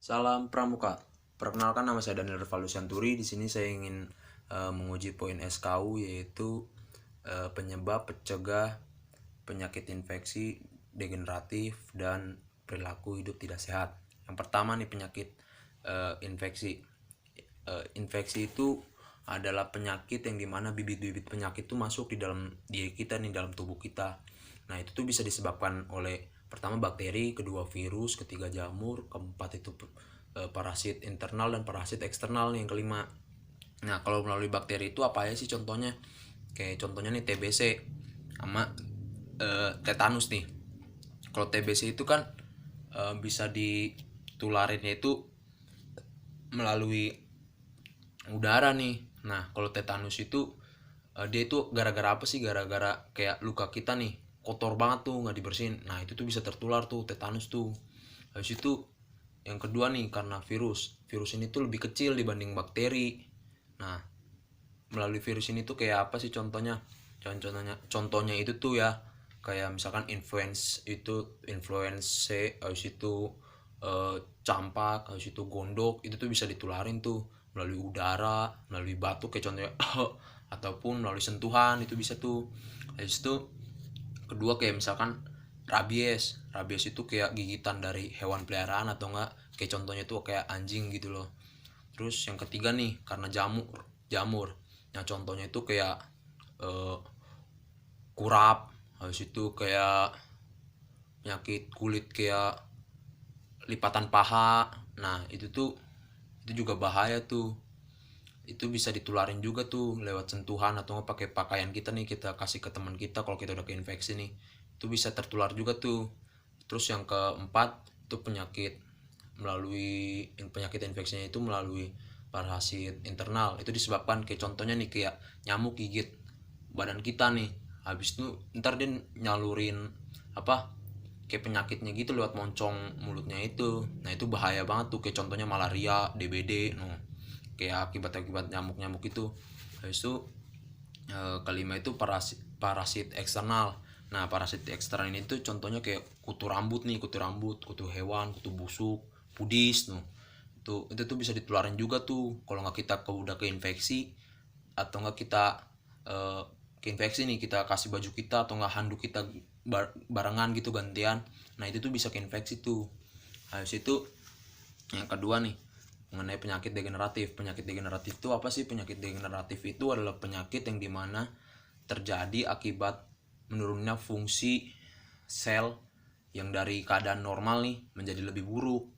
Salam Pramuka. Perkenalkan, nama saya Daniel Revalusianturi. Di sini saya ingin menguji poin SKU, yaitu penyebab, pencegah penyakit infeksi degeneratif dan perilaku hidup tidak sehat. Yang pertama nih, penyakit infeksi. Infeksi itu adalah penyakit yang dimana bibit-bibit penyakit itu masuk di dalam diri kita nih, dalam tubuh kita. Nah, itu tuh bisa disebabkan oleh pertama bakteri, kedua virus, ketiga jamur, keempat itu parasit internal dan parasit eksternal nih, yang kelima. Nah, kalau melalui bakteri itu apa aja sih contohnya? Kayak contohnya nih TBC sama tetanus nih. Kalau TBC itu kan bisa ditularinnya itu melalui udara nih. Nah, kalau tetanus itu dia itu gara-gara apa sih? Gara-gara kayak luka kita nih kotor banget tuh, nggak dibersihin. Nah, itu tuh bisa tertular tuh tetanus tuh. Habis itu yang kedua nih, karena virus ini tuh lebih kecil dibanding bakteri. Nah, melalui virus ini tuh kayak apa sih contohnya? Contohnya itu tuh ya, kayak misalkan influenza, habis itu campak, habis itu gondok, itu tuh bisa ditularin tuh melalui udara, melalui batuk kayak contohnya ataupun melalui sentuhan, itu bisa tuh. Habis itu kedua kayak misalkan rabies itu kayak gigitan dari hewan peliharaan, atau enggak kayak contohnya tuh kayak anjing gitu loh. Terus yang ketiga nih, karena jamur. Nah, contohnya itu kayak eh, kurap, habis itu kayak penyakit kulit kayak lipatan paha. Nah, itu juga bahaya tuh. Itu bisa ditularin juga tuh lewat sentuhan, atau nggak pakai pakaian kita nih, kita kasih ke teman kita kalau kita udah keinfeksi nih, itu bisa tertular juga tuh. Terus yang keempat itu penyakit infeksinya itu melalui parasit internal. Itu disebabkan kayak contohnya nih, kayak nyamuk gigit badan kita nih, habis itu ntar dia nyalurin apa, kayak penyakitnya gitu lewat moncong mulutnya itu. Nah, itu bahaya banget tuh, kayak contohnya malaria, DBD, no, kayak akibat nyamuk itu. Habis itu kelima itu parasit eksternal. Nah, parasit eksternal ini tuh contohnya kayak kutu rambut nih, kutu hewan, kutu busuk, pudis tuh. Itu tuh bisa ditularin juga tuh kalau nggak kita udah keinfeksi, atau nggak kita eh, keinfeksi nih, kita kasih baju kita atau nggak handuk kita barengan gitu gantian. Nah, itu tuh bisa keinfeksi tuh. Habis itu yang kedua nih, mengenai penyakit degeneratif itu apa sih? Penyakit degeneratif itu adalah penyakit yang dimana terjadi akibat menurunnya fungsi sel yang dari keadaan normal nih menjadi lebih buruk.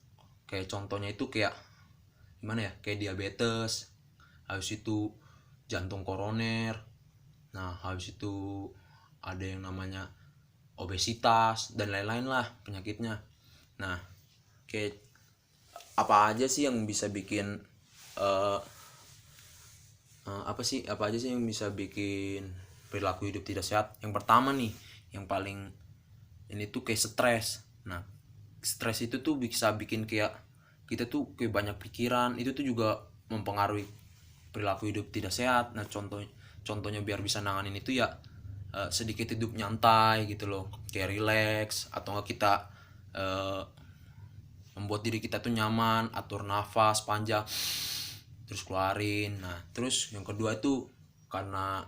Kayak contohnya itu kayak gimana ya, kayak diabetes, habis itu jantung koroner. Nah, habis itu ada yang namanya obesitas dan lain-lain lah penyakitnya. Nah, kayak apa aja sih yang bisa bikin uh, apa aja sih yang bisa bikin perilaku hidup tidak sehat? Yang pertama nih, yang paling ini tuh kayak stres. Nah, stres itu tuh bisa bikin kayak kita tuh kayak banyak pikiran. Itu tuh juga mempengaruhi perilaku hidup tidak sehat. Nah, contohnya biar bisa nanganin itu ya sedikit hidup nyantai gitu loh, kayak relax, atau enggak kita uh, membuat diri kita tuh nyaman, atur nafas panjang terus keluarin. Nah, terus yang kedua itu karena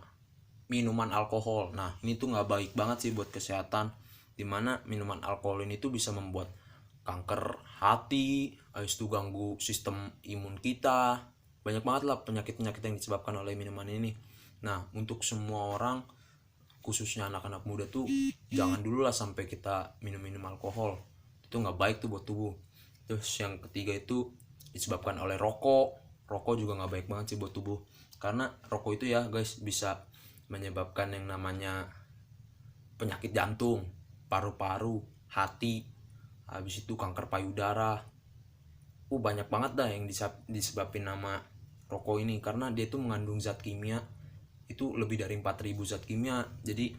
minuman alkohol. Nah, ini tuh nggak baik banget sih buat kesehatan, dimana minuman alkohol ini tuh bisa membuat kanker hati, habis itu ganggu sistem imun kita. Banyak banget lah penyakit-penyakit yang disebabkan oleh minuman ini. Nah, untuk semua orang, khususnya anak-anak muda tuh jangan dulu lah sampai kita minum-minum alkohol. Itu nggak baik tuh buat tubuh. Terus yang ketiga itu disebabkan oleh rokok. Rokok juga nggak baik banget sih buat tubuh, karena rokok itu ya guys bisa menyebabkan yang namanya penyakit jantung, paru-paru, hati, habis itu kanker payudara. Banyak banget dah yang disebabin nama rokok ini, karena dia tuh mengandung zat kimia itu lebih dari 4.000 zat kimia. Jadi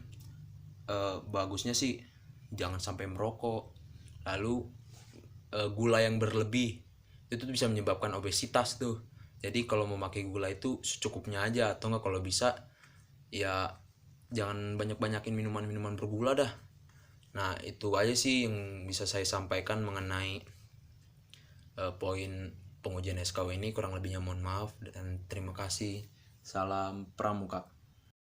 bagusnya sih jangan sampai merokok. Lalu gula yang berlebih itu tuh bisa menyebabkan obesitas tuh. Jadi kalau mau pakai gula itu secukupnya aja, atau enggak kalau bisa ya jangan banyak-banyakin minuman-minuman bergula dah. Nah, itu aja sih yang bisa saya sampaikan mengenai poin pengujian SKW ini. Kurang lebihnya mohon maaf dan terima kasih. Salam pramuka.